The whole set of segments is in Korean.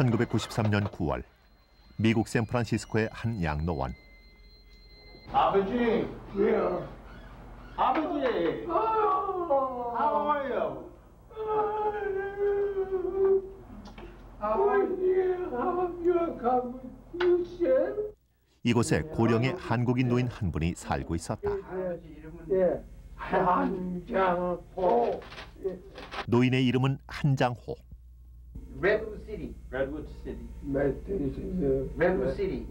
1993년 9월 미국 샌프란시스코의 한 양로원. 아버지. Yeah. 아버지. How are you? 이곳에 고령의 한국인 노인 한 분이 살고 있었다. 예, 한장호. 노인의 이름은 한장호. Redwood City. Redwood City. Redwood City.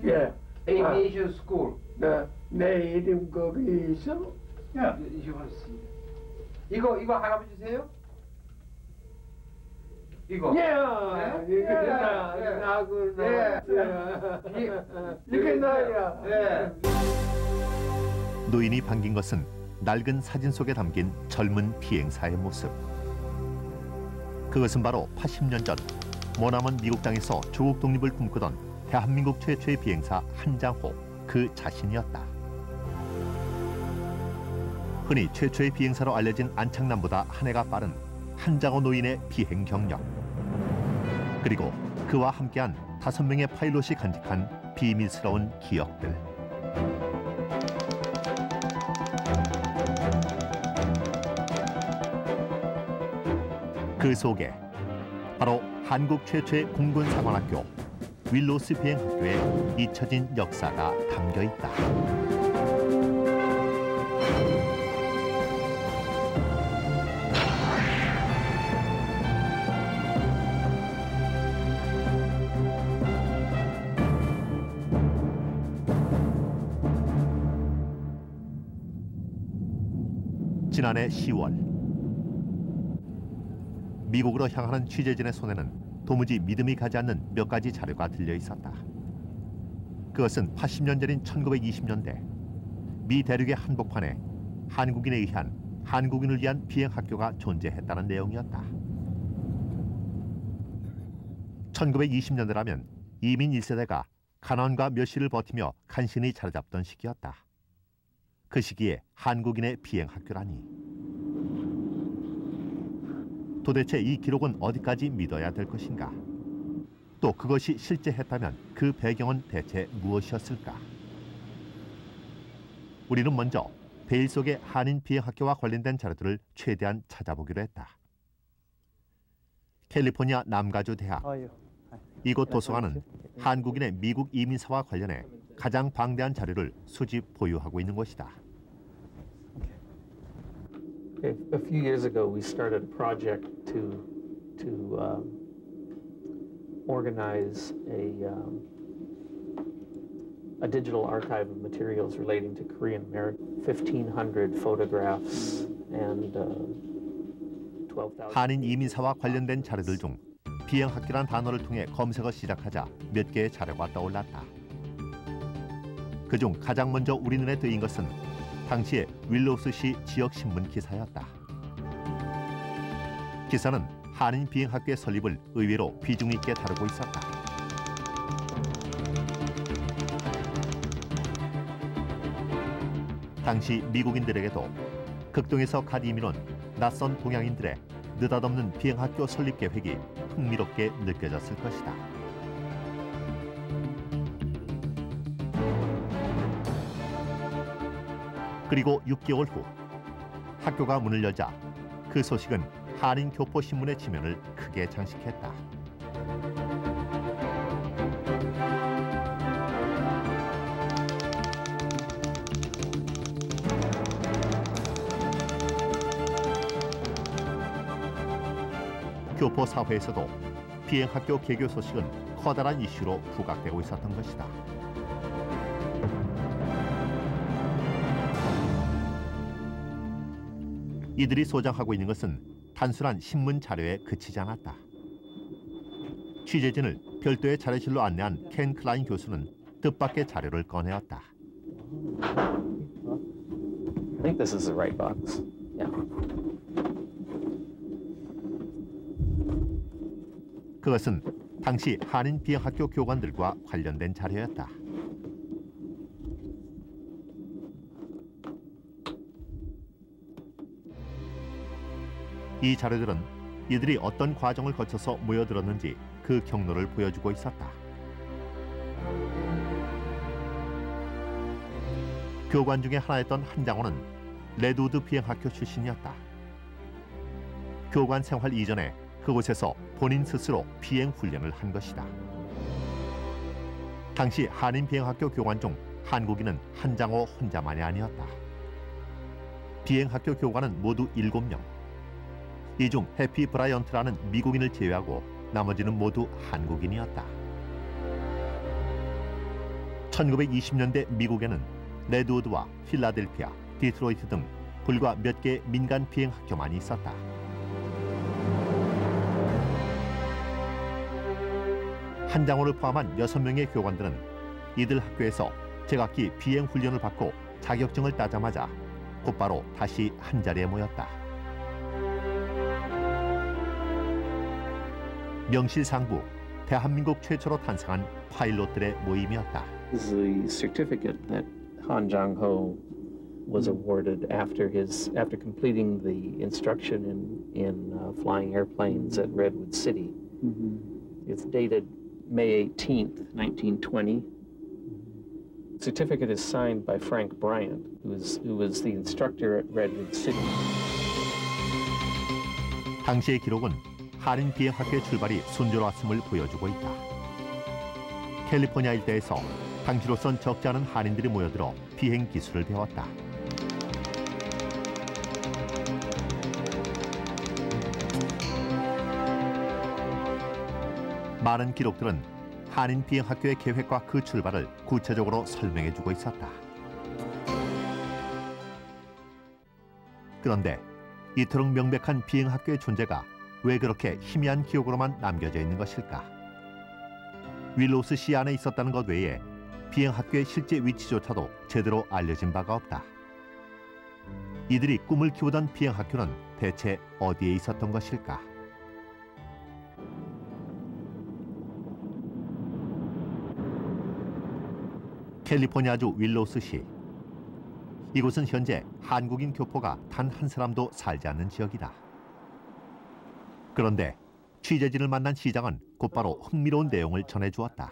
예. Aviation School. 내 이름 거기 있어? Yeah. You want to see it? 이거 할아버지세요? 이거. 예. 이게 나야. 예. 노인이 반긴 것은 낡은 사진 속에 담긴 젊은 비행사의 모습. 그것은 바로 80년 전 머나먼 미국 땅에서 조국 독립을 꿈꾸던 대한민국 최초의 비행사 한장호 그 자신이었다. 흔히 최초의 비행사로 알려진 안창남보다 한 해가 빠른 한장호 노인의 비행 경력. 그리고 그와 함께한 5명의 파일럿이 간직한 비밀스러운 기억들. 그 속에 바로 한국 최초의 공군사관학교 윌로스 비행학교의 잊혀진 역사가 담겨 있다. 지난해 10월 미국으로 향하는 취재진의 손에는 도무지 믿음이 가지 않는 몇 가지 자료가 들려 있었다. 그것은 80년 전인 1920년대 미 대륙의 한복판에 한국인에 의한 한국인을 위한 비행학교가 존재했다는 내용이었다. 1920년대라면 이민 1세대가 가난과 멸시를 버티며 간신히 자리잡던 시기였다. 그 시기에 한국인의 비행학교라니. 도대체 이 기록은 어디까지 믿어야 될 것인가? 또 그것이 실제했다면 그 배경은 대체 무엇이었을까? 우리는 먼저 베일 속의 한인 비행학교와 관련된 자료들을 최대한 찾아보기로 했다. 캘리포니아 남가주 대학. 이곳 도서관은 한국인의 미국 이민사와 관련해 가장 방대한 자료를 수집 보유하고 있는 곳이다. A few years ago, we started a project to organize a digital archive of materials relating to Korean American. 1,500 photographs and 12,000. 한인 이민사와 관련된 자료들 중 비행학교란 단어를 통해 검색을 시작하자 몇 개의 자료가 떠올랐다. 그중 가장 먼저 우리 눈에 띄인 것은 당시의 윌로스시 지역 신문 기사였다. 기사는 한인 비행학교의 설립을 의외로 비중 있게 다루고 있었다. 당시 미국인들에게도 극동에서 갓 이민 온 낯선 동양인들의 느닷없는 비행학교 설립 계획이 흥미롭게 느껴졌을 것이다. 그리고 6개월 후 학교가 문을 여자 그 소식은 한인 교포 신문의 지면을 크게 장식했다. 교포 사회에서도 비행학교 개교 소식은 커다란 이슈로 부각되고 있었던 것이다. 이들이 소장하고 있는 것은 단순한 신문 자료에 그치지 않았다. 취재진을 별도의 자료실로 안내한 켄 클라인 교수는 뜻밖의 자료를 꺼내었다. I think this is the right box. Yeah. 그것은 당시 한인 비행학교 교관들과 관련된 자료였다. 이 자료들은 이들이 어떤 과정을 거쳐서 모여들었는지 그 경로를 보여주고 있었다. 교관 중에 하나였던 한장호는 레드우드 비행학교 출신이었다. 교관 생활 이전에 그곳에서 본인 스스로 비행 훈련을 한 것이다. 당시 한인 비행학교 교관 중 한국인은 한장호 혼자만이 아니었다. 비행학교 교관은 모두 7명. 이 중 해피 브라이언트라는 미국인을 제외하고 나머지는 모두 한국인이었다. 1920년대 미국에는 레드우드와 필라델피아, 디트로이트 등 불과 몇 개의 민간 비행학교만이 있었다. 한장호를 포함한 6명의 교관들은 이들 학교에서 제각기 비행 훈련을 받고 자격증을 따자마자 곧바로 다시 한자리에 모였다. 명실상부 대한민국 최초로 탄생한 파일럿들의 모임이었다. The certificate that Han Jang-ho was awarded after completing the instruction in flying airplanes at Redwood City. It's dated May 18th, 1920. The certificate is signed by Frank Bryant, who was the instructor at Redwood City. 당시의 기록은 한인 비행학교의 출발이 순조로웠음을 보여주고 있다. 캘리포니아 일대에서 당시로선 적지 않은 한인들이 모여들어 비행 기술을 배웠다. 많은 기록들은 한인 비행학교의 계획과 그 출발을 구체적으로 설명해주고 있었다. 그런데 이토록 명백한 비행학교의 존재가 왜 그렇게 희미한 기억으로만 남겨져 있는 것일까? 윌로우스 시 안에 있었다는 것 외에 비행학교의 실제 위치조차도 제대로 알려진 바가 없다. 이들이 꿈을 키우던 비행학교는 대체 어디에 있었던 것일까? 캘리포니아주 윌로우스시. 이곳은 현재 한국인 교포가 단 한 사람도 살지 않는 지역이다. 그런데 취재진을 만난 시장은 곧바로 흥미로운 내용을 전해주었다.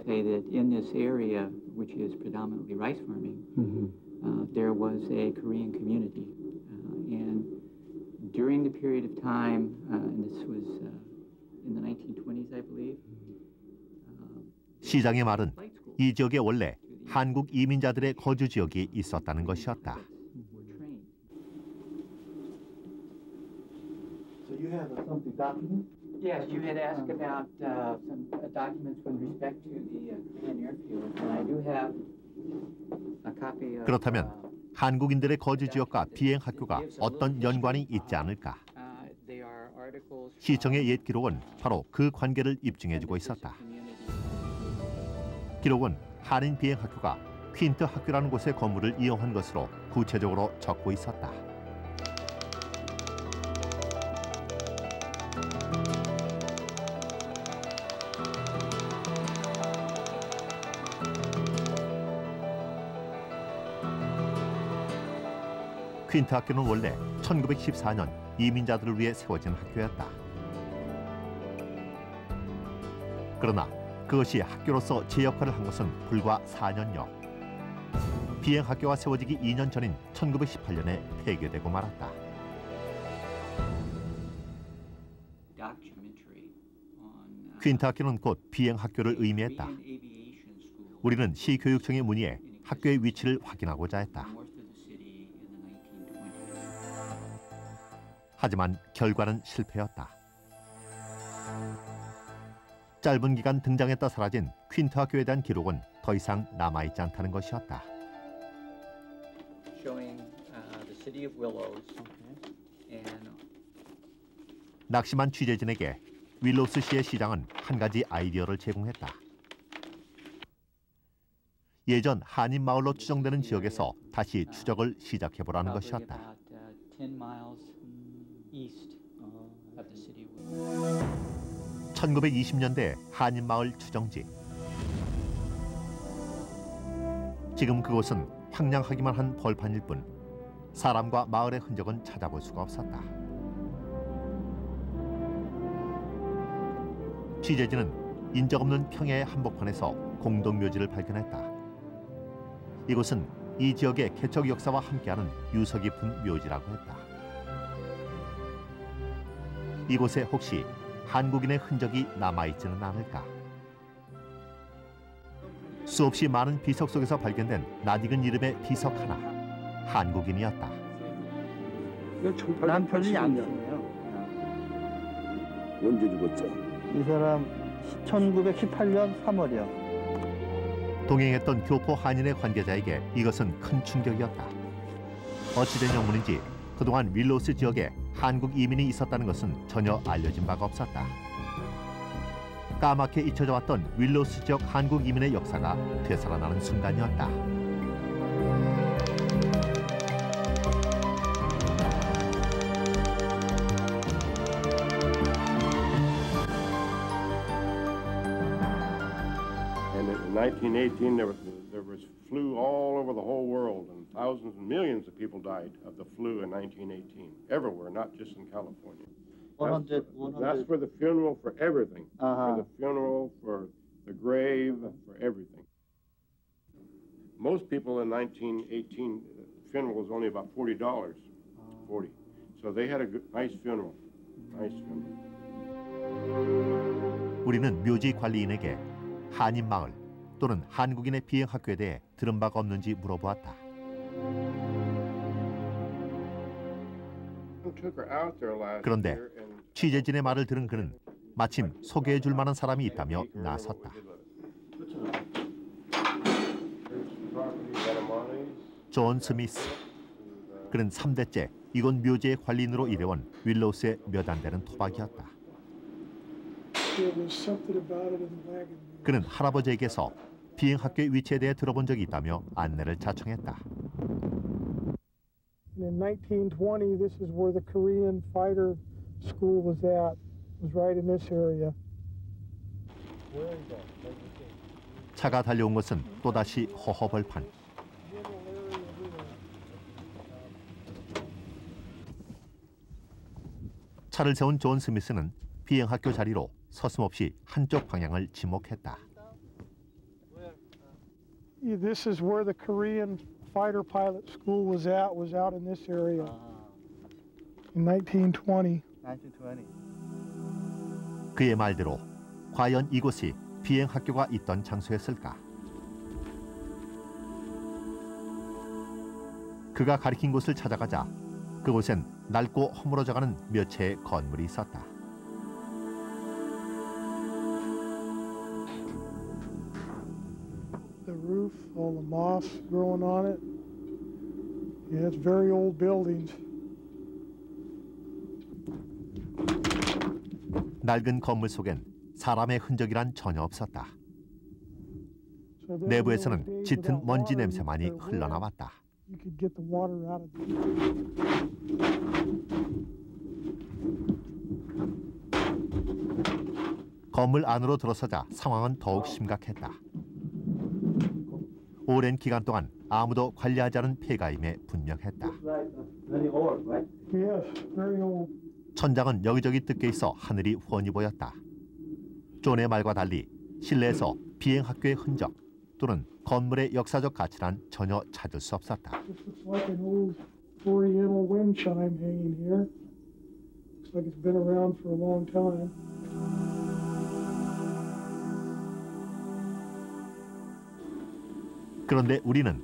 In this area, which is predominantly rice farming, there was a Korean community, and during the period of time, and this was in the 1920s, I believe. 시장의 말은 이 지역에 원래 한국 이민자들의 거주 지역이 있었다는 것이었다. So you have something documented? Yes, you had asked about some documents with respect to the Korean airfield, and I do have a copy of. 그렇다면 한국인들의 거주 지역과 비행 학교가 어떤 연관이 있지 않을까? 시청의 옛 기록은 바로 그 관계를 입증해주고 있었다. 기록은 한인 비행 학교가 퀸트 학교라는 곳의 건물을 이용한 것으로 구체적으로 적고 있었다. 퀸트 학교는 원래 1914년 이민자들을 위해 세워진 학교였다. 그러나 그것이 학교로서 제 역할을 한 것은 불과 4년여. 비행학교가 세워지기 2년 전인 1918년에 폐교되고 말았다. 퀸트 학교는 곧 비행학교를 의미했다. 우리는 시교육청에 문의해 학교의 위치를 확인하고자 했다. 하지만 결과는 실패였다. 짧은 기간 등장했다 사라진 퀸트 학교에 대한 기록은 더 이상 남아있지 않다는 것이었다. 낙심한 취재진에게 윌로우스시의 시장은 한 가지 아이디어를 제공했다. 예전 한인 마을로 추정되는 지역에서 다시 추적을 시작해보라는 것이었다. 1920년대 한인 마을 추정지. 지금 그곳은 황량하기만 한 벌판일 뿐 사람과 마을의 흔적은 찾아볼 수가 없었다. 취재진은 인적 없는 평야의 한복판에서 공동묘지를 발견했다. 이곳은 이 지역의 개척 역사와 함께하는 유서 깊은 묘지라고 했다. 이곳에 혹시 한국인의 흔적이 남아있지는 않을까? 수없이 많은 비석 속에서 발견된 낯익은 이름의 비석 하나, 한국인이었다. 난 별로 안 좋네요. 언제 죽었죠? 이 사람 1918년 3월이요. 동행했던 교포 한인의 관계자에게 이것은 큰 충격이었다. 어찌된 영문인지 그동안 윌로스 지역에 한국 이민이 있었다는 것은 전혀 알려진 바가 없었다. 까맣게 잊혀져 왔던 윌로스 지역 한국 이민의 역사가 되살아나는 순간이었다. In 1918, there was flu all over the whole world, and thousands and millions of people died of the flu in 1918, everywhere, not just in California. That's for the funeral, for everything. For the funeral, for the grave, for everything. Most people in 1918, funeral was only about $40, $40. So they had a good, nice funeral, nice funeral. 우리는 묘지 관리인에게 한인 마을 또는 한국인의 비행 학교에 대해 들은 바가 없는지 물어보았다. 그런데 취재진의 말을 들은 그는 마침 소개해 줄 만한 사람이 있다며 나섰다. 존 스미스. 그는 3대째 이곳 묘지의 관리인으로 일해온 윌로스의 몇 안 되는 토박이었다. 그는 할아버지에게서 비행학교의 위치에 대해 들어본 적이 있다며 안내를 자청했다. In 1920, this is where the Korean fighter school was at. It was right in this area. 차가 달려온 것은 또다시 허허벌판. 차를 세운 존 스미스는 비행학교 자리로 서슴없이 한쪽 방향을 지목했다. This is where the Korean fighter pilot school was out in this area in 1920. 그의 말대로 과연 이곳이 비행학교가 있던 장소였을까? 그가 가리킨 곳을 찾아가자 그곳엔 낡고 허물어져가는 몇 채의 건물이 있었다. The roof, all the moss growing on it. Yeah, it's very old buildings. 낡은 건물 속엔 사람의 흔적이란 전혀 없었다. 내부에서는 짙은 먼지 냄새만이 흘러나왔다. You could get the water out of it. 건물 안으로 들어서자 상황은 더욱 심각했다. 오랜 기간 동안 아무도 관리하지 않은 폐가임에 분명했다. Yes, very old. 천장은 여기저기 뜯겨 있어 하늘이 훤히 보였다. 존의 말과 달리 실내에서 비행학교의 흔적 또는 건물의 역사적 가치란 전혀 찾을 수 없었다. This looks like an old Oriental wind chime hanging here. Looks like it's been around for a long time. 그런데 우리는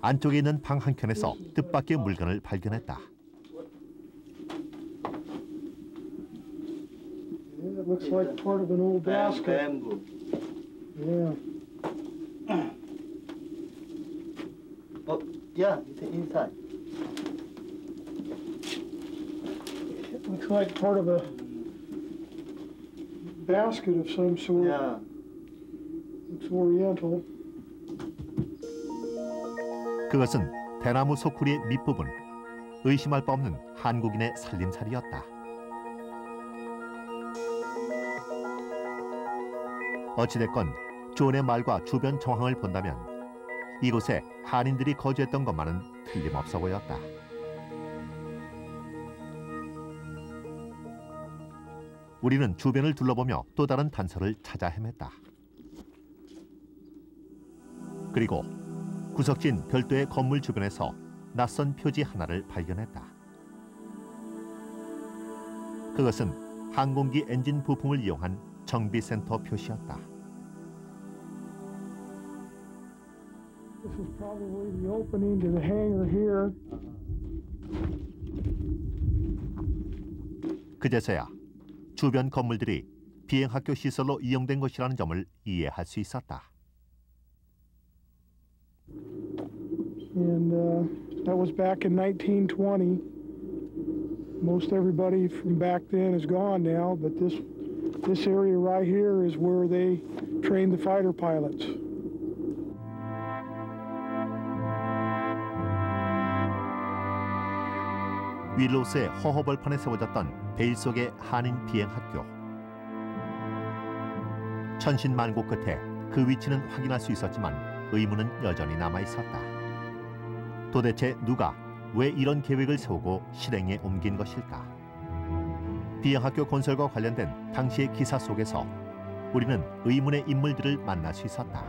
안쪽에 있는 방 한켠에서 뜻밖의 물건을 발견했다. Yeah, it looks like part of an old basket. Yeah. Oh, yeah, it's inside. It looks like part of a basket of some sort. Yeah. Looks oriental. 그것은 대나무 소쿠리의 밑부분, 의심할 바 없는 한국인의 살림살이였다. 어찌됐건 존의 말과 주변 정황을 본다면 이곳에 한인들이 거주했던 것만은 틀림없어 보였다. 우리는 주변을 둘러보며 또 다른 단서를 찾아 헤맸다. 그리고 구석진 별도의 건물 주변에서 낯선 표지 하나를 발견했다. 그것은 항공기 엔진 부품을 이용한 정비센터 표시였다. This is probably the opening to the hangar here. 그제서야 주변 건물들이 비행학교 시설로 이용된 것이라는 점을 이해할 수 있었다. And that was back in 1920. Most everybody from back then is gone now, but this area right here is where they trained the fighter pilots. 윌로스의 허허벌판에 세워졌던 베일 속의 한인 비행학교. 천신만고 끝에 그 위치는 확인할 수 있었지만 의문은 여전히 남아있었다. 도대체 누가 왜 이런 계획을 세우고 실행에 옮긴 것일까? 비행학교 건설과 관련된 당시의 기사 속에서 우리는 의문의 인물들을 만날 수 있었다.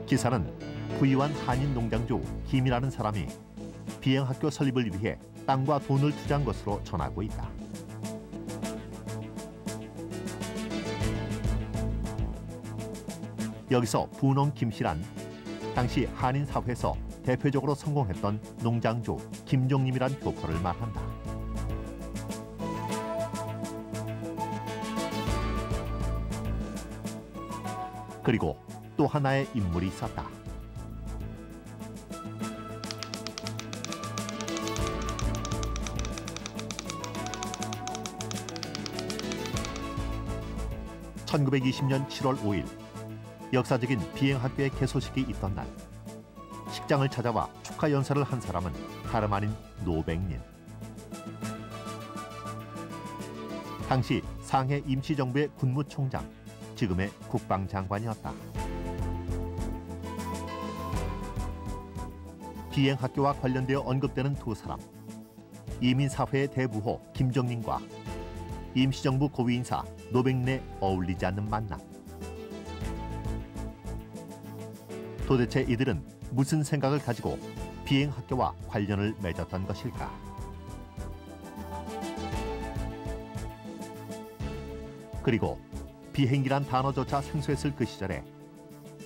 기사는 부유한 한인 농장주 김이라는 사람이 비행학교 설립을 위해 땅과 돈을 투자한 것으로 전하고 있다. 여기서 분홍 김씨란 당시 한인 사회에서 대표적으로 성공했던 농장주 김종림이란 교포를 말한다. 그리고 또 하나의 인물이 있었다. (1920년 7월 5일) 역사적인 비행학교의 개소식이 있던 날, 식장을 찾아와 축하 연설을 한 사람은 다름 아닌 노백린. 당시 상해 임시정부의 군무총장, 지금의 국방장관이었다. 비행학교와 관련되어 언급되는 두 사람, 이민사회의 대부호 김정림과 임시정부 고위인사 노백린의 어울리지 않는 만남. 도대체 이들은 무슨 생각을 가지고 비행학교와 관련을 맺었던 것일까? 그리고 비행기란 단어조차 생소했을 그 시절에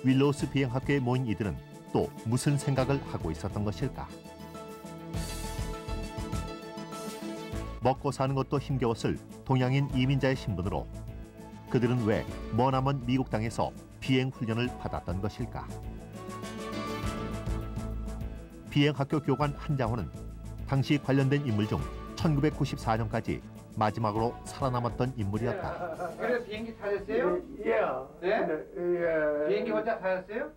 윌로우스 비행학교에 모인 이들은 또 무슨 생각을 하고 있었던 것일까? 먹고 사는 것도 힘겨웠을 동양인 이민자의 신분으로 그들은 왜 머나먼 미국 땅에서 비행 훈련을 받았던 것일까? 비행학교 교관 한장호는 당시 관련된 인물 중 1994년까지 마지막으로 살아남았던 인물이었다. 그래 비행기 타셨어요? 네? 비행기 혼자 타셨어요?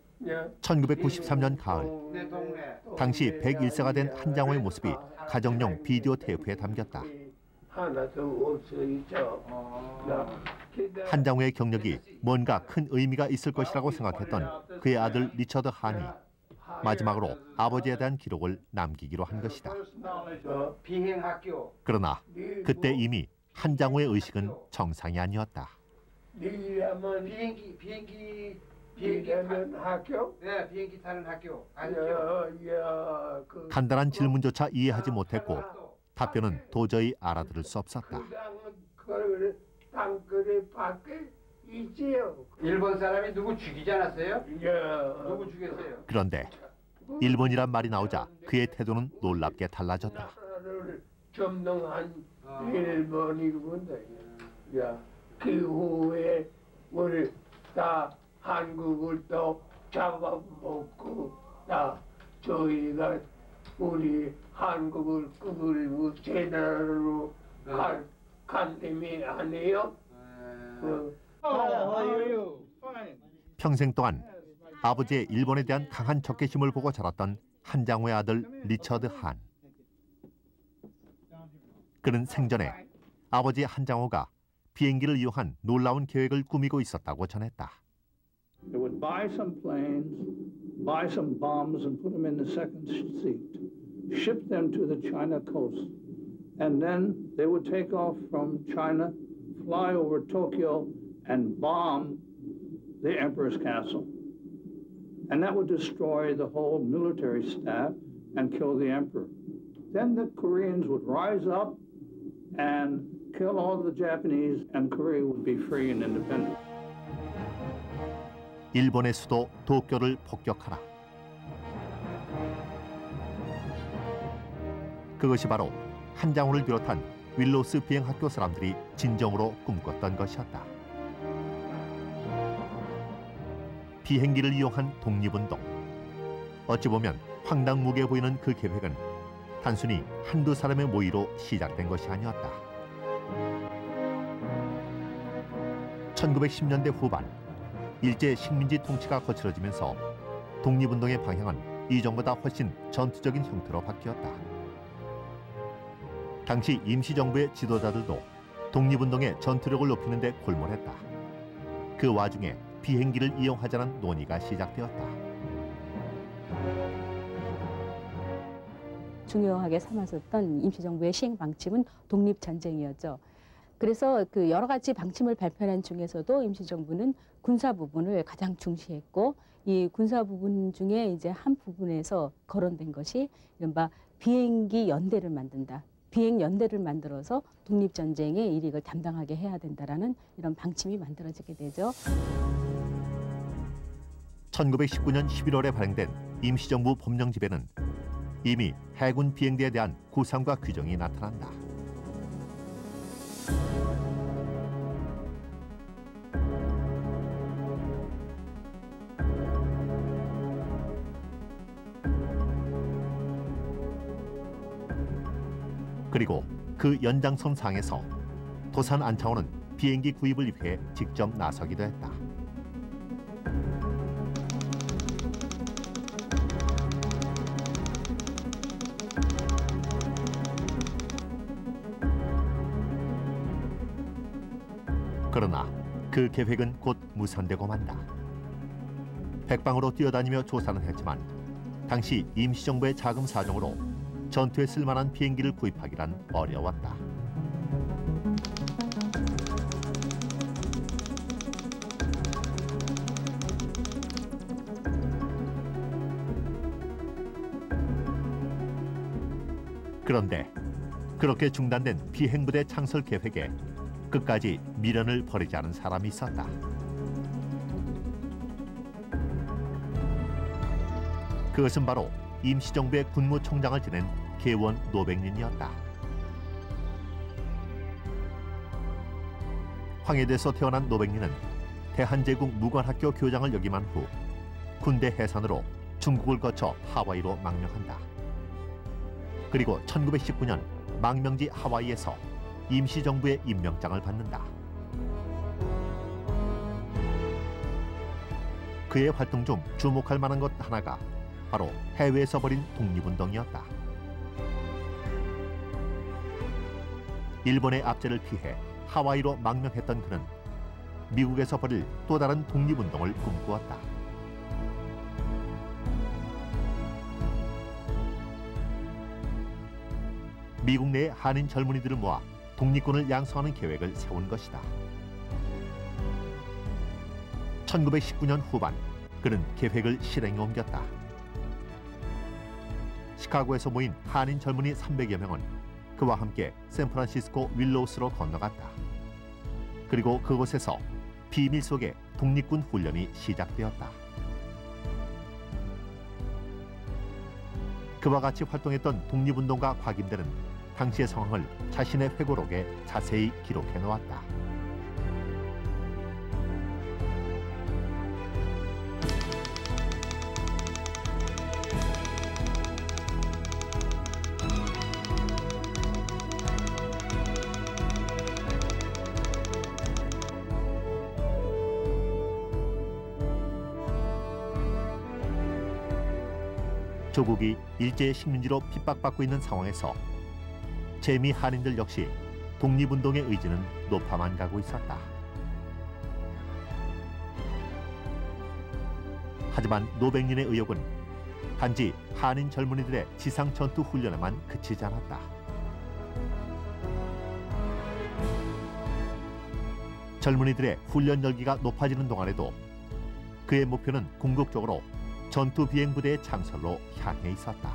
1993년 가을, 네, 동네. 당시 101세가 된 한장호의 모습이 가정용 비디오 테이프에 담겼다. 한장호의 경력이 뭔가 큰 의미가 있을 것이라고 생각했던 그의 아들 리처드 한이 마지막으로 아버지에 대한 기록을 남기기로 한 것이다. 비행학교. 그러나 그때 이미 한장호의 의식은 정상이 아니었다. 비행기 타는 학교? 네, 비행기 타는 학교. 아니죠. 간단한 질문조차 이해하지 못했고 답변은 도저히 알아들을 수 없었다. 일본 사람이 누구 죽이지 않았어요? 누구 죽였어요? 그런데 일본이란 말이 나오자 그의 태도는 놀랍게 달라졌다. 점령한 일본이군요. 그 후에 우리 다 한국을 또 잡아먹고 다 저희가 우리 한국을 끌고 제나라로 간 셈이 아니에요? 평생 동안 아버지의 일본에 대한 강한 적개심을 보고 자랐던 한장호의 아들 리처드 한. 그는 생전에 아버지 한장호가 비행기를 이용한 놀라운 계획을 꾸미고 있었다고 전했다. They would buy some planes, buy some bombs and put them in the second seat, ship them to the China coast, and then they would take off from China, fly over Tokyo, and bomb the emperor's castle. And that would destroy the whole military staff and kill the emperor. Then the Koreans would rise up and kill all the Japanese, and Korea would be free and independent. 일본의 수도 도쿄를 폭격하라. 그것이 바로 한장호를 비롯한 윌로스 비행학교 사람들이 진정으로 꿈꿨던 것이었다. 비행기를 이용한 독립운동. 어찌 보면 황당무계해 보이는 그 계획은 단순히 한두 사람의 모의로 시작된 것이 아니었다. 1910년대 후반 일제 식민지 통치가 거칠어지면서 독립운동의 방향은 이전보다 훨씬 전투적인 형태로 바뀌었다. 당시 임시정부의 지도자들도 독립운동의 전투력을 높이는 데 골몰했다. 그 와중에 비행기를 이용하자는 논의가 시작되었다. 중요하게 삼았었던 임시정부의 시행 방침은 독립전쟁이었죠. 그래서 그 여러 가지 방침을 발표한 중에서도 임시정부는 군사 부분을 가장 중시했고, 이 군사 부분 중에 이제 한 부분에서 거론된 것이 이른바 비행기 연대를 만든다. 비행 연대를 만들어서 독립전쟁의 일익을 담당하게 해야 된다라는 이런 방침이 만들어지게 되죠. 1919년 11월에 발행된 임시정부 법령집에는 이미 해군 비행대에 대한 구상과 규정이 나타난다. 그리고 그 연장선 상에서 도산 안창호는 비행기 구입을 위해 직접 나서기도 했다. 그러나 그 계획은 곧 무산되고 만다. 백방으로 뛰어다니며 조사는 했지만 당시 임시정부의 자금 사정으로 전투에 쓸만한 비행기를 구입하기란 어려웠다. 그런데 그렇게 중단된 비행부대 창설 계획에 끝까지 미련을 버리지 않은 사람이 있었다. 그것은 바로 임시정부의 군무총장을 지낸 계원 노백린이었다. 황해도에서 태어난 노백린은 대한제국 무관학교 교장을 역임한 후 군대 해산으로 중국을 거쳐 하와이로 망명한다. 그리고 1919년 망명지 하와이에서 임시정부의 임명장을 받는다. 그의 활동 중 주목할 만한 것 하나가 바로 해외에서 벌인 독립운동이었다. 일본의 압제를 피해 하와이로 망명했던 그는 미국에서 벌일 또 다른 독립운동을 꿈꾸었다. 미국 내 한인 젊은이들을 모아 독립군을 양성하는 계획을 세운 것이다. 1919년 후반 그는 계획을 실행에 옮겼다. 시카고에서 모인 한인 젊은이 300여 명은 그와 함께 샌프란시스코 윌로우스로 건너갔다. 그리고 그곳에서 비밀 속에 독립군 훈련이 시작되었다. 그와 같이 활동했던 독립운동가 곽임대는 당시의 상황을 자신의 회고록에 자세히 기록해 놓았다. 조국이 일제의 식민지로 핍박받고 있는 상황에서 재미 한인들 역시 독립운동의 의지는 높아만 가고 있었다. 하지만 노백린의 의욕은 단지 한인 젊은이들의 지상 전투 훈련에만 그치지 않았다. 젊은이들의 훈련 열기가 높아지는 동안에도 그의 목표는 궁극적으로 전투 비행 부대의 창설로 향해 있었다.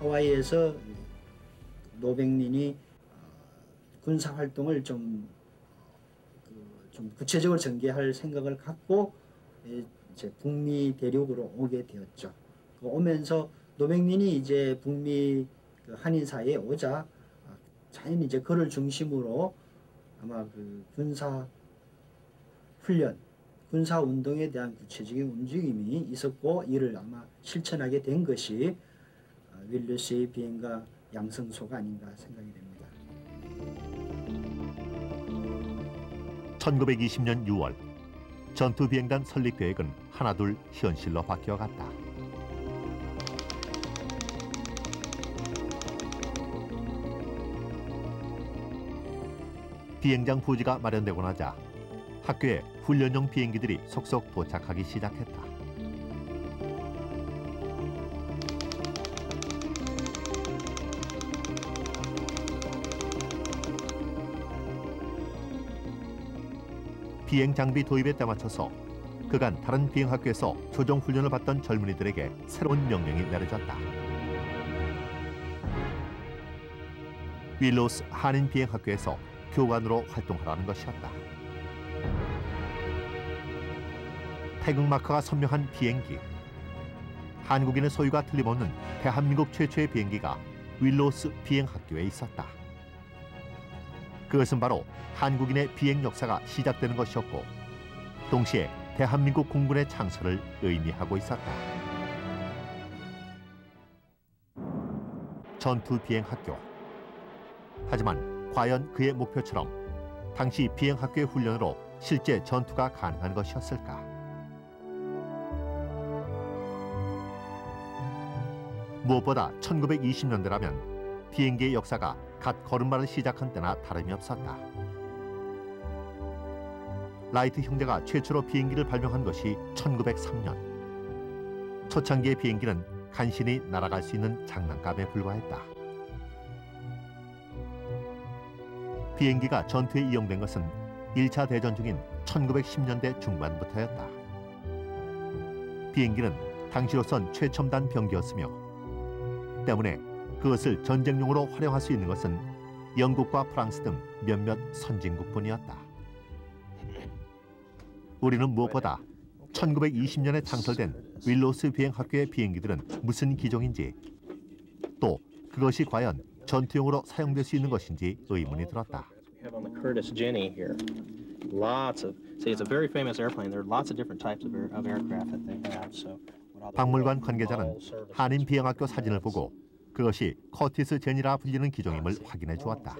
하와이에서 노백린이 군사 활동을 좀 구체적으로 전개할 생각을 갖고 이제 북미 대륙으로 오게 되었죠. 오면서 노백린이 이제 북미 한인 사회에 오자 자연히 이제 그를 중심으로 아마 그 군사 훈련, 군사 운동에 대한 구체적인 움직임이 있었고 이를 아마 실천하게 된 것이 윌리스의 비행가 양성소가 아닌가 생각이 됩니다. 1920년 6월 전투비행단 설립 계획은 하나둘 현실로 바뀌어갔다. 비행장 부지가 마련되고 나자 학교에 훈련용 비행기들이 속속 도착하기 시작했다. 비행 장비 도입에 때맞춰서 그간 다른 비행학교에서 조종 훈련을 받던 젊은이들에게 새로운 명령이 내려졌다. 윌로스 한인 비행학교에서 교관으로 활동하라는 것이었다. 태극마크가 선명한 비행기. 한국인의 소유가 틀림없는 대한민국 최초의 비행기가 윌로스 비행학교에 있었다. 그것은 바로 한국인의 비행 역사가 시작되는 것이었고 동시에 대한민국 공군의 창설을 의미하고 있었다. 전투 비행학교. 하지만 과연 그의 목표처럼 당시 비행학교의 훈련으로 실제 전투가 가능한 것이었을까? 무엇보다 1920년대라면 비행기의 역사가 갓 걸음마를 시작한 때나 다름이 없었다. 라이트 형제가 최초로 비행기를 발명한 것이 1903년. 초창기의 비행기는 간신히 날아갈 수 있는 장난감에 불과했다. 비행기가 전투에 이용된 것은 1차 대전 중인 1910년대 중반부터였다. 비행기는 당시로선 최첨단 병기였으며 때문에 그것을 전쟁용으로 활용할 수 있는 것은 영국과 프랑스 등 몇몇 선진국뿐이었다. 우리는 무엇보다 1920년에 창설된 윌로스 비행학교의 비행기들은 무슨 기종인지 또 그것이 과연 전투용으로 사용될 수 있는 것인지 의문이 들었다. 박물관 관계자는 한인 비행학교 사진을 보고 그것이 커티스 제니라 불리는 기종임을 확인해 주었다.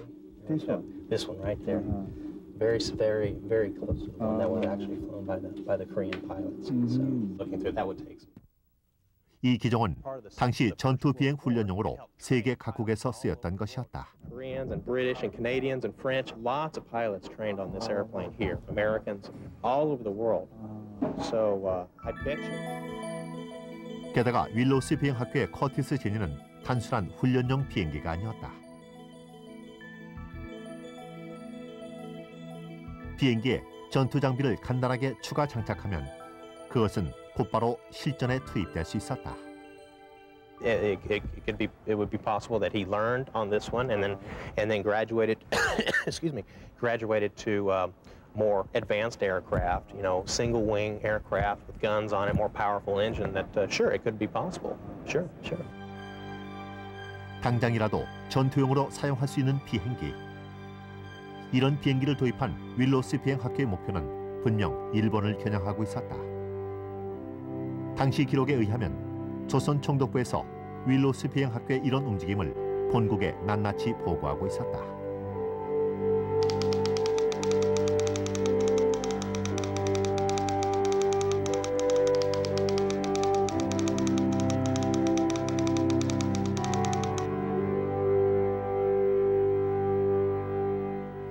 This one right there. Very close to the one that was actually flown by the Korean pilots. So looking through that would take some. 이 기종은 당시 전투 비행 훈련용으로 세계 각국에서 쓰였던 것이었다. Koreans and British and Canadians and French, lots of pilots trained on this airplane here. Americans, all over the world. So I bet you. 게다가 윌로스 비행학교의 커티스 제니는 단순한 훈련용 비행기가 아니었다. 비행기에 전투 장비를 간단하게 추가 장착하면 그것은 곧바로 실전에 투입될 수 있었다. It would be possible that he learned on this one and then graduated, graduated to more advanced aircraft, single wing aircraft with guns on it, more powerful engine. That sure, it could be possible. Sure. 당장이라도 전투용으로 사용할 수 있는 비행기. 이런 비행기를 도입한 윌로스 비행학교의 목표는 분명 일본을 겨냥하고 있었다. 당시 기록에 의하면 조선 총독부에서 윌로스 비행학교의 이런 움직임을 본국에 낱낱이 보고하고 있었다.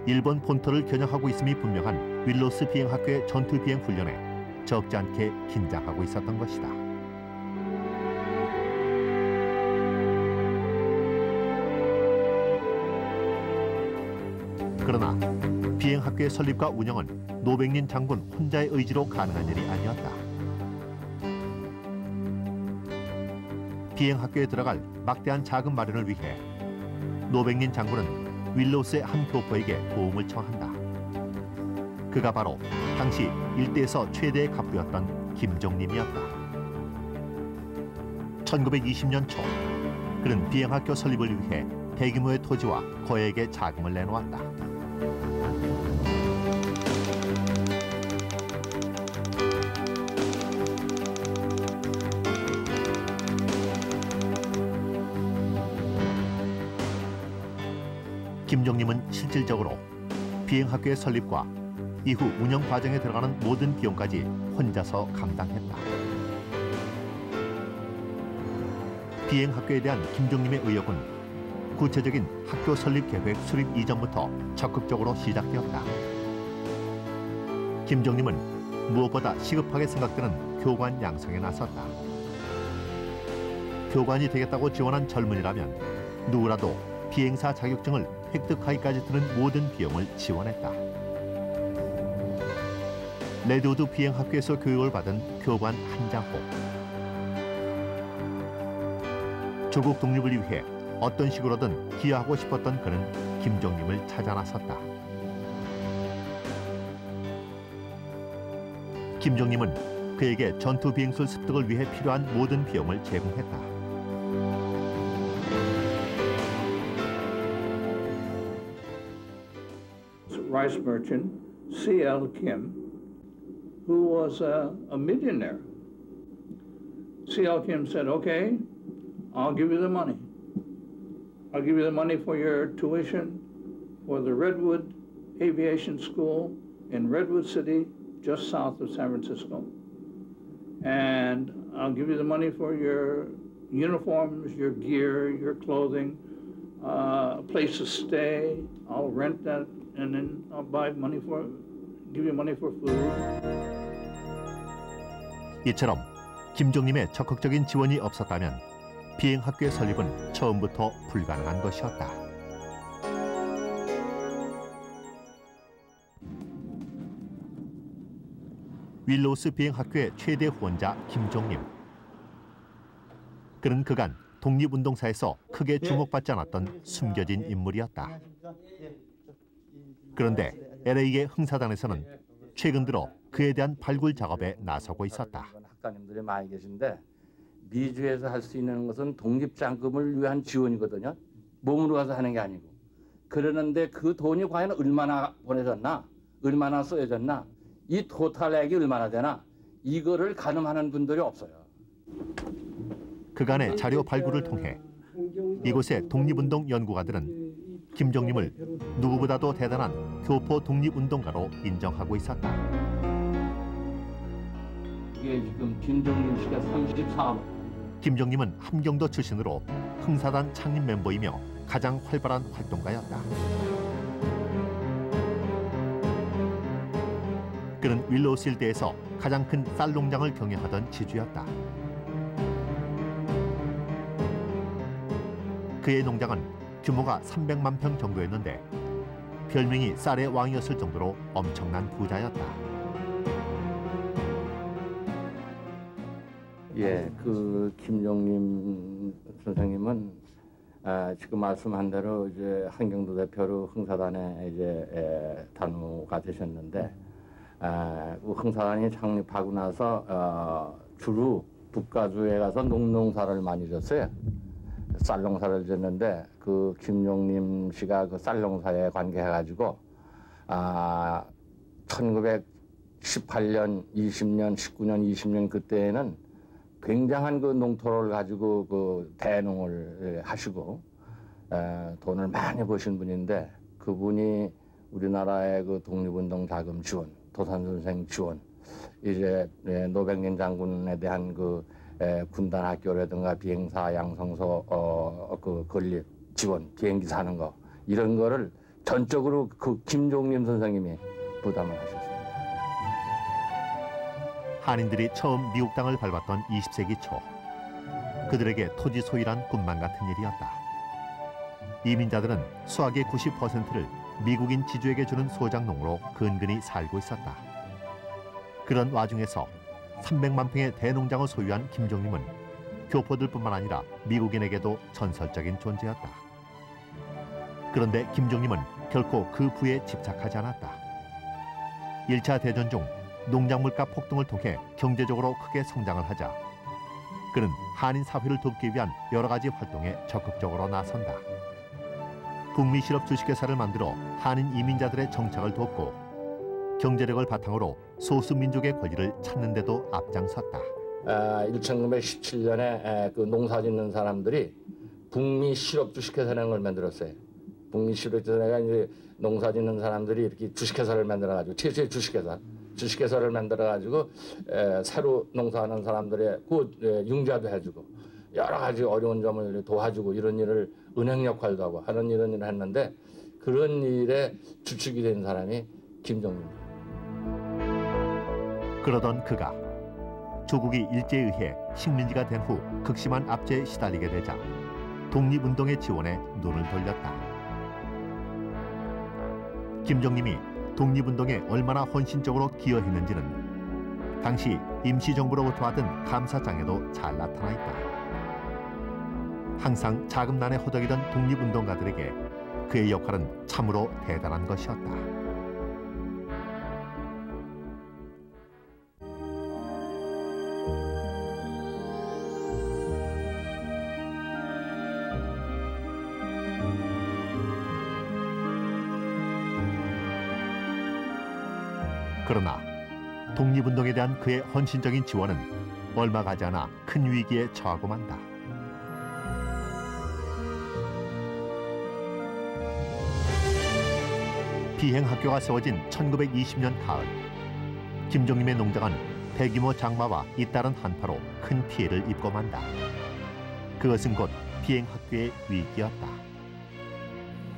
일본 본토를 겨냥하고 있음이 분명한 윌로스 비행학교의 전투 비행 훈련에 적지 않게 긴장하고 있었던 것이다. 그러나 비행학교의 설립과 운영은 노백린 장군 혼자의 의지로 가능한 일이 아니었다. 비행학교에 들어갈 막대한 자금 마련을 위해 노백린 장군은 윌로스의 한 교포에게 도움을 청한다. 그가 바로 당시 일대에서 최대의 갑부였던 김종림이었다. 1920년 초 그는 비행학교 설립을 위해 대규모의 토지와 거액의 자금을 내놓았다. 김종림은 실질적으로 비행학교의 설립과 이후 운영 과정에 들어가는 모든 비용까지 혼자서 감당했다. 비행학교에 대한 김종림의 의욕은 구체적인 학교 설립 계획 수립 이전부터 적극적으로 시작되었다. 김종림은 무엇보다 시급하게 생각되는 교관 양성에 나섰다. 교관이 되겠다고 지원한 젊은이라면 누구라도 비행사 자격증을 획득하기까지 드는 모든 비용을 지원했다. 레드우드 비행학교에서 교육을 받은 교관 한장호. 조국 독립을 위해 어떤 식으로든 기여하고 싶었던 그는 김종림을 찾아 나섰다. 김종림은 그에게 전투 비행술 습득을 위해 필요한 모든 비용을 제공했다. Rice merchant C.L. Kim, who was a millionaire. C.L. Kim said, okay, I'll give you the money. I'll give you the money for your tuition for the Redwood Aviation School in Redwood City, just south of San Francisco. And I'll give you the money for your uniforms, your gear, your clothing, a place to stay. I'll rent that, and then I'll give you money for food. 이처럼 김종림의 적극적인 지원이 없었다면 비행학교의 설립은 처음부터 불가능한 것이었다. 윌로스 비행학교의 최대 후원자 김종림. 그는 그간 독립운동사에서 크게 주목받지 않았던 숨겨진 인물이었다. 그런데 LA의 흥사단에서는 최근 들어 그에 대한 발굴 작업에 나서고 있었다. 학사님들이 많이 계신데 미주에서 할 수 있는 것은 독립장급을 위한 지원이거든요. 몸으로 가서 하는 게 아니고. 그러는데 그 돈이 과연 얼마나 보내졌나? 얼마나 쓰여졌나? 이 토탈액이 얼마나 되나? 이거를 가늠하는 분들이 없어요. 그간의 자료 발굴을 통해 이곳의 독립운동 연구가들은 김종림을 누구보다도 대단한 교포 독립운동가로 인정하고 있었다. 이게 지금 김종림 씨가 34번. 김종림은 함경도 출신으로 흥사단 창립 멤버이며 가장 활발한 활동가였다. 그는 윌로스 일대에서 가장 큰 쌀 농장을 경영하던 지주였다. 그의 농장은 규모가 300만 평 정도였는데 별명이 쌀의 왕이었을 정도로 엄청난 부자였다. 예, 그 김종림 선생님은 지금 말씀한 대로 이제 한경도 대표로 흥사단의 이제 단무가 되셨는데 흥사단이 창립하고 나서 주로 북가주에 가서 농사를 많이 졌어요. 쌀농사를 졌는데 그 김종림 씨가 그 쌀농사에 관계해가지고 1918년, 20년, 19년, 20년 그때에는 굉장한 그 농토를 가지고 그 대농을 하시고 돈을 많이 버신 분인데 그분이 우리나라의 그 독립운동 자금 지원, 도산선생 지원, 이제 노백린 장군에 대한 그 군단 학교라든가 비행사 양성소 그 건립 지원, 비행기 사는 거 이런 거를 전적으로 그 김종림 선생님이 부담을 하셨습니다. 한인들이 처음 미국 땅을 밟았던 20세기 초, 그들에게 토지 소유란 꿈만 같은 일이었다. 이민자들은 수확의 90%를 미국인 지주에게 주는 소작농으로 근근히 살고 있었다. 그런 와중에서 300만 평의 대농장을 소유한 김종림은 교포들뿐만 아니라 미국인에게도 전설적인 존재였다. 그런데 김종림은 결코 그 부에 집착하지 않았다. 1차 대전 중 농장 물가 폭등을 통해 경제적으로 크게 성장을 하자 그는 한인 사회를 돕기 위한 여러 가지 활동에 적극적으로 나선다. 북미 실업 주식회사를 만들어 한인 이민자들의 정착을 돕고 경제력을 바탕으로 소수 민족의 권리를 찾는 데도 앞장섰다. 1917년에 그 농사 짓는 사람들이 북미 실업 주식회사라는 걸 만들었어요. 북미 실업 주식회사가 이제 농사 짓는 사람들이 이렇게 주식회사를 만들어가지고 최초의 주식회사를 만들어가지고 새로 농사하는 사람들의 그 융자도 해주고 여러 가지 어려운 점을 도와주고 이런 일을 은행 역할도 하고 하는 이런 일을 했는데 그런 일에 주축이 된 사람이 김종림입니다. 그러던 그가 조국이 일제에 의해 식민지가 된 후 극심한 압제에 시달리게 되자 독립운동의 지원에 눈을 돌렸다. 김종림이 독립운동에 얼마나 헌신적으로 기여했는지는 당시 임시정부로부터 받은 감사장에도 잘 나타나 있다. 항상 자금난에 허덕이던 독립운동가들에게 그의 역할은 참으로 대단한 것이었다. 그러나 독립운동에 대한 그의 헌신적인 지원은 얼마 가지 않아 큰 위기에 처하고 만다. 비행학교가 세워진 1920년 가을, 김종림의 농장은 대규모 장마와 잇따른 한파로 큰 피해를 입고 만다. 그것은 곧 비행학교의 위기였다.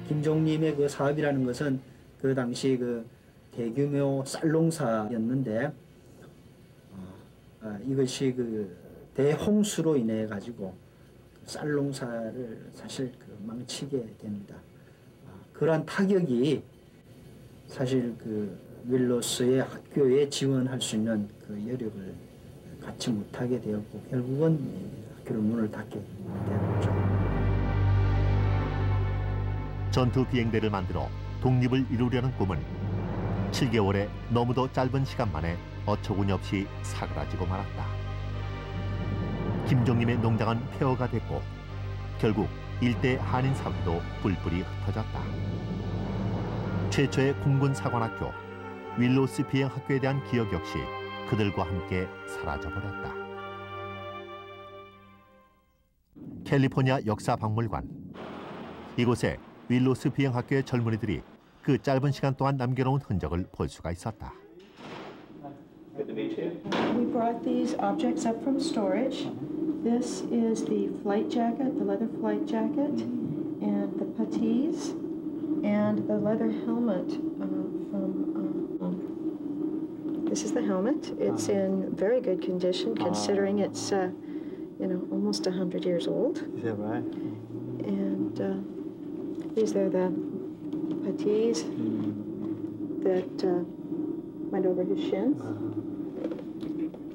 김종림의 그 사업이라는 것은 그 당시 그 대규모 쌀농사였는데 이것이 그 대홍수로 인해 가지고 쌀농사를 사실 그 망치게 됩니다. 그러한 타격이 사실 그 윌로스의 학교에 지원할 수 있는 그 여력을 갖지 못하게 되었고 결국은 학교를 문을 닫게 되었죠. 전투 비행대를 만들어 독립을 이루려는 꿈은 7개월의 너무도 짧은 시간 만에 어처구니 없이 사그라지고 말았다. 김종림의 농장은 폐허가 됐고 결국 일대 한인 사회도 뿔뿔이 흩어졌다. 최초의 공군 사관학교 윌로스 비행학교에 대한 기억 역시 그들과 함께 사라져버렸다. 캘리포니아 역사박물관. 이곳에 윌로스 비행학교의 젊은이들이 그 짧은 시간 동안 남겨놓은 흔적을 볼 수가 있었다. We brought these objects up from storage. This is the flight jacket, the leather flight jacket, and the puttees, and the leather helmet this is the helmet. It's in very good condition considering it's, almost 100 years old. Is that right? And these are the puttees that went over his shins.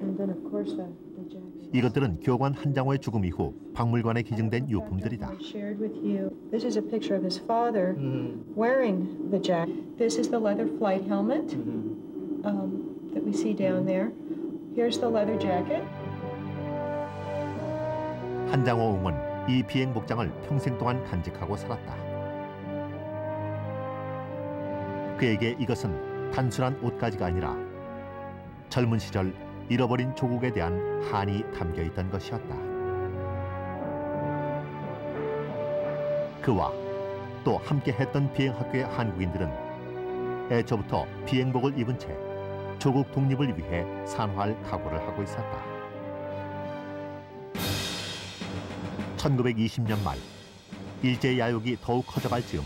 And then, of course, the jacket. 이것들은 교관 한장호의 죽음 이후 박물관에 기증된 유품들이다. Shared with you. This is a picture of his father wearing the jacket. This is the leather flight helmet that we see down there. Here's the leather jacket. 한장호 웅은 이 비행 복장을 평생 동안 간직하고 살았다. 그에게 이것은 단순한 옷가지가 아니라 젊은 시절 잃어버린 조국에 대한 한이 담겨 있던 것이었다. 그와 또 함께 했던 비행학교의 한국인들은 애초부터 비행복을 입은 채 조국 독립을 위해 산화할 각오를 하고 있었다. 1920년 말 일제 야욕이 더욱 커져갈 즈음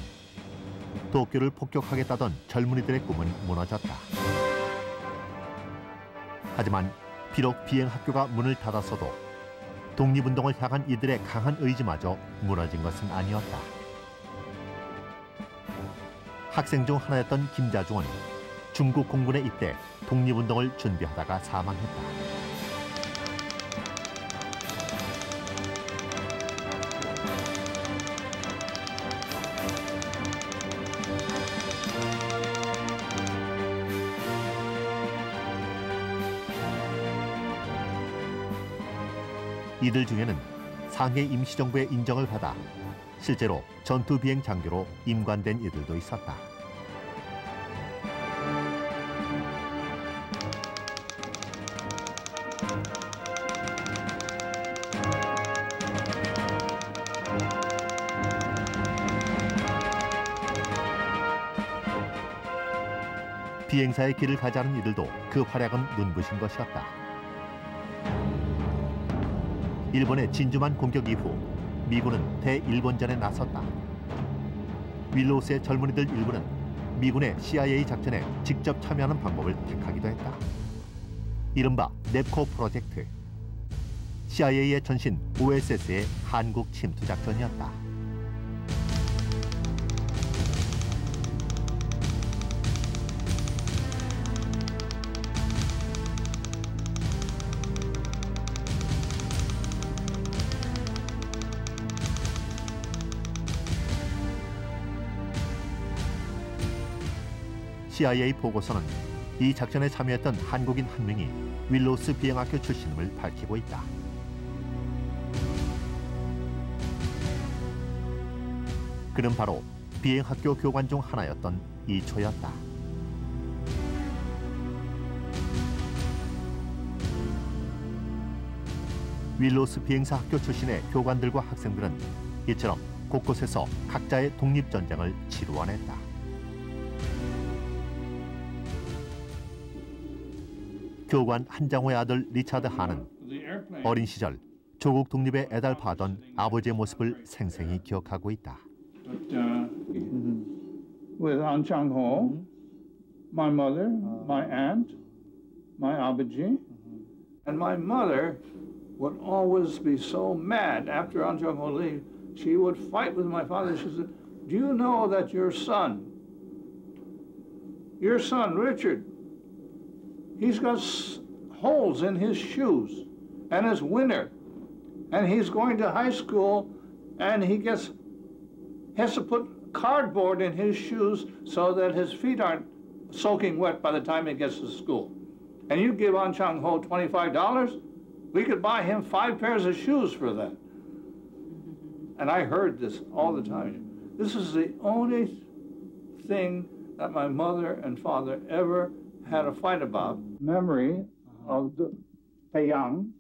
도쿄를 폭격하겠다던 젊은이들의 꿈은 무너졌다. 하지만 비록 비행학교가 문을 닫았어도 독립운동을 향한 이들의 강한 의지마저 무너진 것은 아니었다. 학생 중 하나였던 김자중은 중국 공군에 입대 독립운동을 준비하다가 사망했다. 이들 중에는 상해 임시정부의 인정을 받아 실제로 전투비행 장교로 임관된 이들도 있었다. 비행사의 길을 가자는 이들도 그 활약은 눈부신 것이었다. 일본의 진주만 공격 이후 미군은 대일본전에 나섰다. 윌로우스의 젊은이들 일부는 미군의 CIA 작전에 직접 참여하는 방법을 택하기도 했다. 이른바 넵코 프로젝트. CIA의 전신 OSS의 한국 침투 작전이었다. CIA 보고서는 이 작전에 참여했던 한국인 한 명이 윌로우스 비행학교 출신임을 밝히고 있다. 그는 바로 비행학교 교관 중 하나였던 이초였다. 윌로우스 비행사 학교 출신의 교관들과 학생들은 이처럼 곳곳에서 각자의 독립전쟁을 치루어냈다. 교관 한장호의 아들 리차드 한은 어린 시절 조국 독립에 애달파하던 아버지의 모습을 생생히 기억하고 있다. With An Chang-ho, my mother, my aunt, my abaji, and my mother would always be so mad after An Chang-ho leave. She would fight with my father. She said, "Do you know that your son, Richard, he's got holes in his shoes, and it's winter, and he's going to high school, and he has to put cardboard in his shoes so that his feet aren't soaking wet by the time he gets to school. And you give An Chang-ho $25, we could buy him 5 pairs of shoes for that." And I heard this all the time. This is the only thing that my mother and father ever had a fight about. Memory of the Taeyang,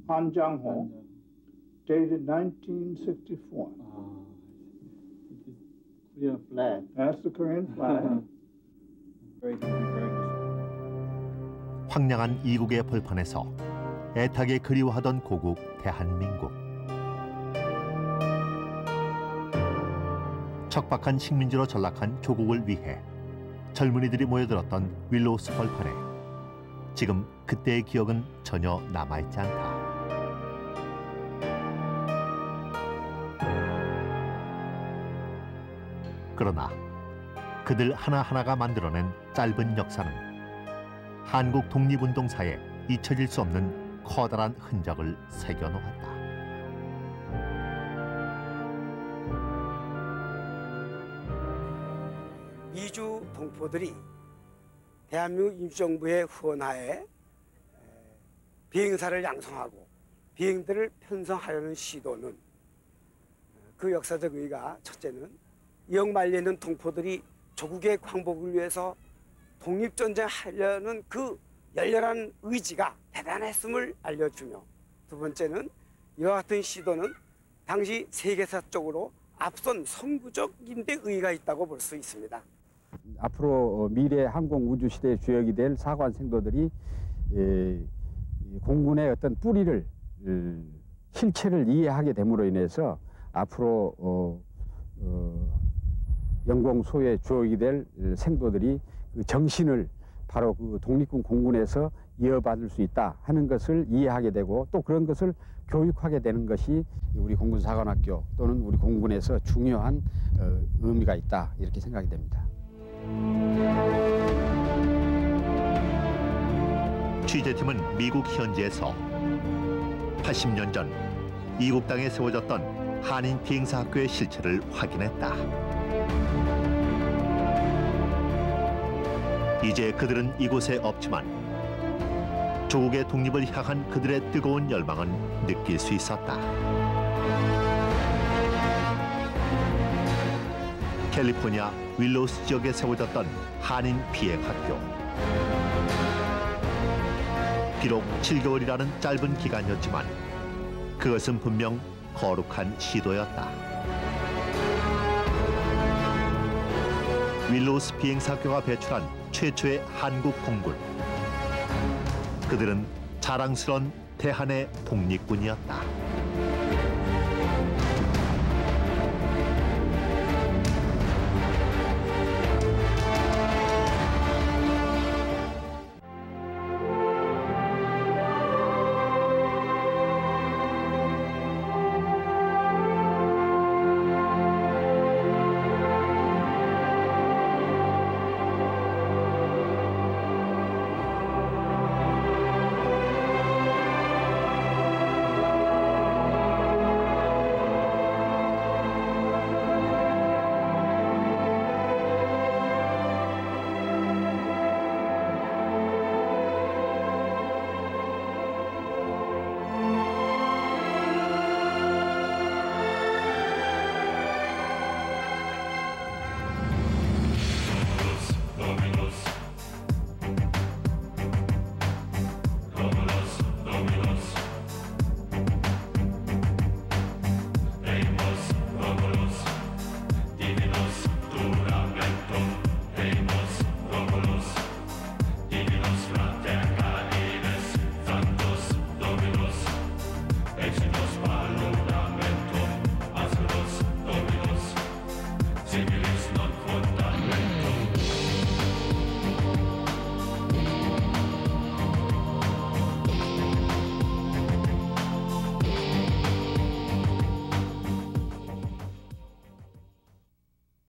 Han Jang-ho, dated 1964. Korean flag. That's the Korean flag. 황량한 이국의 벌판에서 애타게 그리워하던 고국 대한민국. 척박한 식민지로 전락한 조국을 위해 젊은이들이 모여들었던 윌로우스 벌판에 지금 그때의 기억은 전혀 남아있지 않다. 그러나 그들 하나하나가 만들어낸 짧은 역사는 한국 독립운동사에 잊혀질 수 없는 커다란 흔적을 새겨놓았다. 미주 동포들이 대한민국 임시정부의 후원하에 비행사를 양성하고 비행들을 편성하려는 시도는 그 역사적 의의가 첫째는 이역말리에 있는 동포들이 조국의 광복을 위해서 독립전쟁 하려는 그 열렬한 의지가 대단했음을 알려주며, 두 번째는 이와 같은 시도는 당시 세계사적으로 앞선 선구적 임대 의의가 있다고 볼 수 있습니다. 앞으로 미래 항공 우주 시대의 주역이 될 사관 생도들이 공군의 어떤 뿌리를 실체를 이해하게 됨으로 인해서 앞으로 영공 소유의 주역이 될 생도들이 그 정신을 바로 그 독립군 공군에서 이어받을 수 있다 하는 것을 이해하게 되고 또 그런 것을 교육하게 되는 것이 우리 공군사관학교 또는 우리 공군에서 중요한 의미가 있다 이렇게 생각이 됩니다. 취재팀은 미국 현지에서 80년 전 이국 땅에 세워졌던 한인 비행사학교의 실체를 확인했다. 이제 그들은 이곳에 없지만 조국의 독립을 향한 그들의 뜨거운 열망은 느낄 수 있었다. 캘리포니아 윌로우스 지역에 세워졌던 한인 비행학교. 비록 7개월이라는 짧은 기간이었지만 그것은 분명 거룩한 시도였다. 윌로우스 비행사학교가 배출한 최초의 한국 공군. 그들은 자랑스러운 대한의 독립군이었다.